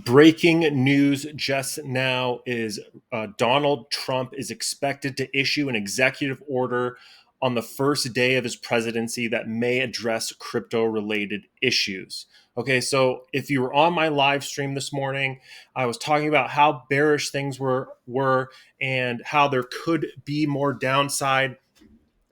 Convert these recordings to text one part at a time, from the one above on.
Breaking news just now is Donald Trump is expected to issue an executive order on the first day of his presidency that may address crypto related issues. Okay, so if you were on my live stream this morning, I was talking about how bearish things were and how there could be more downside.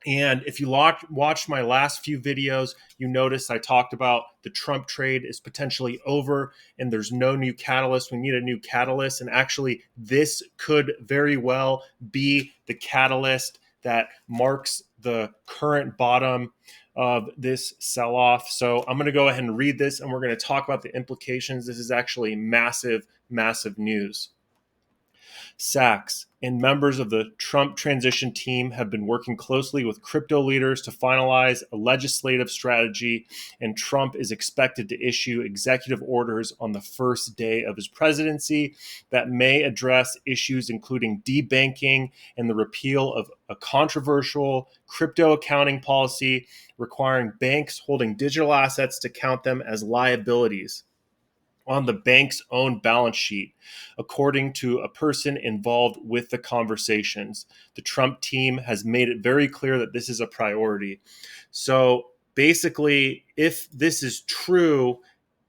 And if you watched my last few videos, you noticed I talked about the Trump trade is potentially over and there's no new catalyst. We need a new catalyst. And actually, this could very well be the catalyst that marks the current bottom of this sell off. So I'm going to go ahead and read this and we're going to talk about the implications. This is actually massive, massive news. Sachs and members of the Trump transition team have been working closely with crypto leaders to finalize a legislative strategy, and Trump is expected to issue executive orders on the first day of his presidency that may address issues including debanking and the repeal of a controversial crypto accounting policy requiring banks holding digital assets to count them as liabilities on the bank's own balance sheet, according to a person involved with the conversations. The Trump team has made it very clear that this is a priority. So basically, if this is true,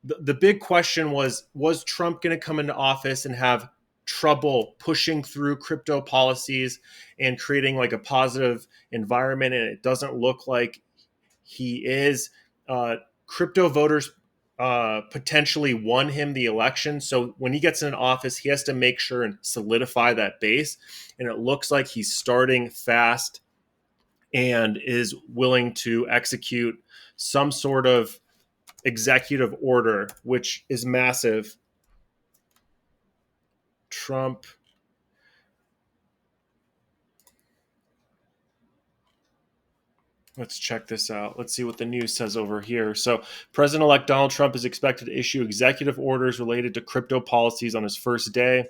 the big question was Trump going to come into office and have trouble pushing through crypto policies and creating like a positive environment? And it doesn't look like he is. Crypto voters potentially won him the election. So when he gets in office, he has to make sure and solidify that base. And it looks like he's starting fast and is willing to execute some sort of executive order, which is massive. Trump. Let's check this out. Let's see what the news says over here. So, President-elect Donald Trump is expected to issue executive orders related to crypto policies on his first day.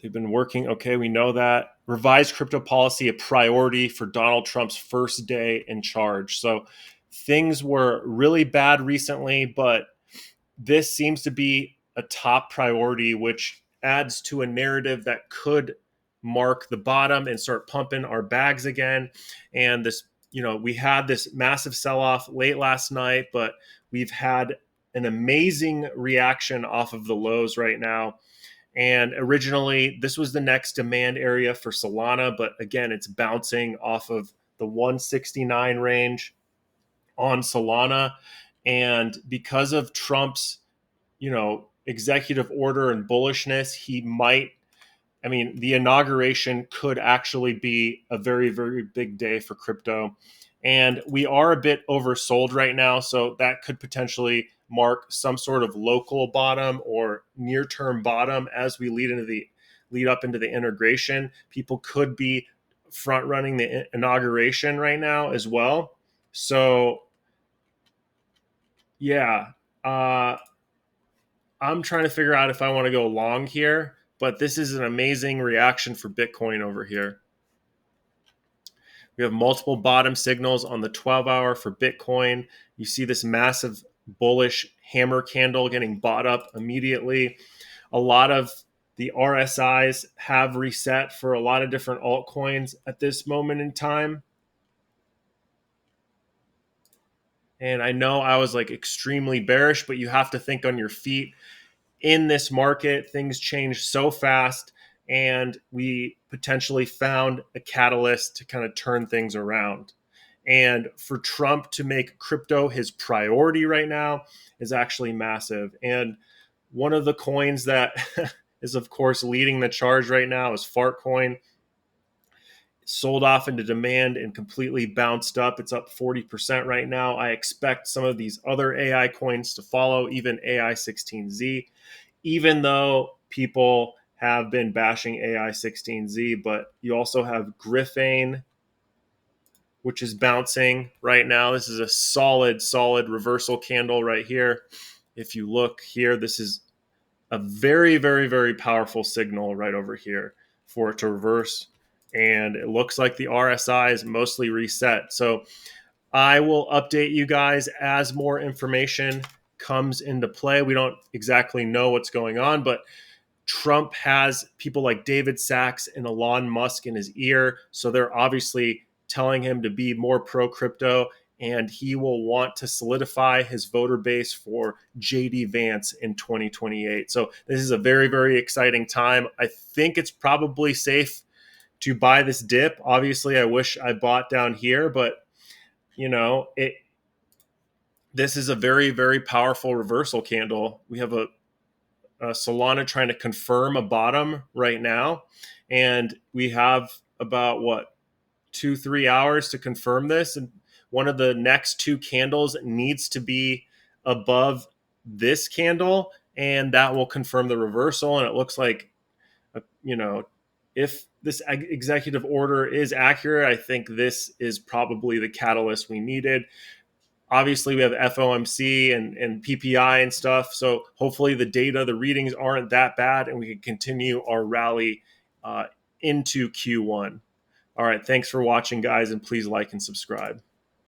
They've been working. Okay, we know that. Revised crypto policy, a priority for Donald Trump's first day in charge. So, things were really bad recently, but this seems to be a top priority, which adds to a narrative that could mark the bottom and start pumping our bags again. And this, we had this massive sell-off late last night, but we've had an amazing reaction off of the lows right now. And originally, this was the next demand area for Solana, but again, it's bouncing off of the 169 range on Solana. And because of Trump's, executive order and bullishness, the inauguration could actually be a very, very big day for crypto. And we are a bit oversold right now, so that could potentially mark some sort of local bottom or near-term bottom as we lead up into the integration. People could be front running the inauguration right now as well. So, yeah, I'm trying to figure out if I want to go long here, but this is an amazing reaction for Bitcoin over here. We have multiple bottom signals on the 12-hour for Bitcoin. You see this massive bullish hammer candle getting bought up immediately. A lot of the RSIs have reset for a lot of different altcoins at this moment in time. And I know I was like extremely bearish, but you have to think on your feet. In this market, things change so fast, and we potentially found a catalyst to kind of turn things around. And for Trump to make crypto his priority right now is actually massive. And one of the coins that is, of course, leading the charge right now is Fartcoin. Sold off into demand and completely bounced up. It's up 40% right now. I expect some of these other AI coins to follow, even AI16Z, even though people have been bashing AI16Z. But you also have Griffane, which is bouncing right now. This is a solid reversal candle right here. If you look here, this is a very, very, very powerful signal right over here for it to reverse. And it looks like the RSI is mostly reset. So I will update you guys as more information comes into play. We don't exactly know what's going on, but Trump has people like David Sachs and Elon Musk in his ear. So they're obviously telling him to be more pro crypto, and he will want to solidify his voter base for JD Vance in 2028. So this is a very, very exciting time. I think it's probably safe to buy this dip. Obviously, I wish I bought down here, but this is a very, very powerful reversal candle. We have a Solana trying to confirm a bottom right now, and we have about 2-3 hours to confirm this. And one of the next two candles needs to be above this candle, and that will confirm the reversal. And it looks like, if this executive order is accurate, I think this is probably the catalyst we needed. Obviously, we have FOMC and PPI and stuff. So hopefully the data, the readings aren't that bad, and we can continue our rally into Q1. All right. Thanks for watching, guys, and please like and subscribe.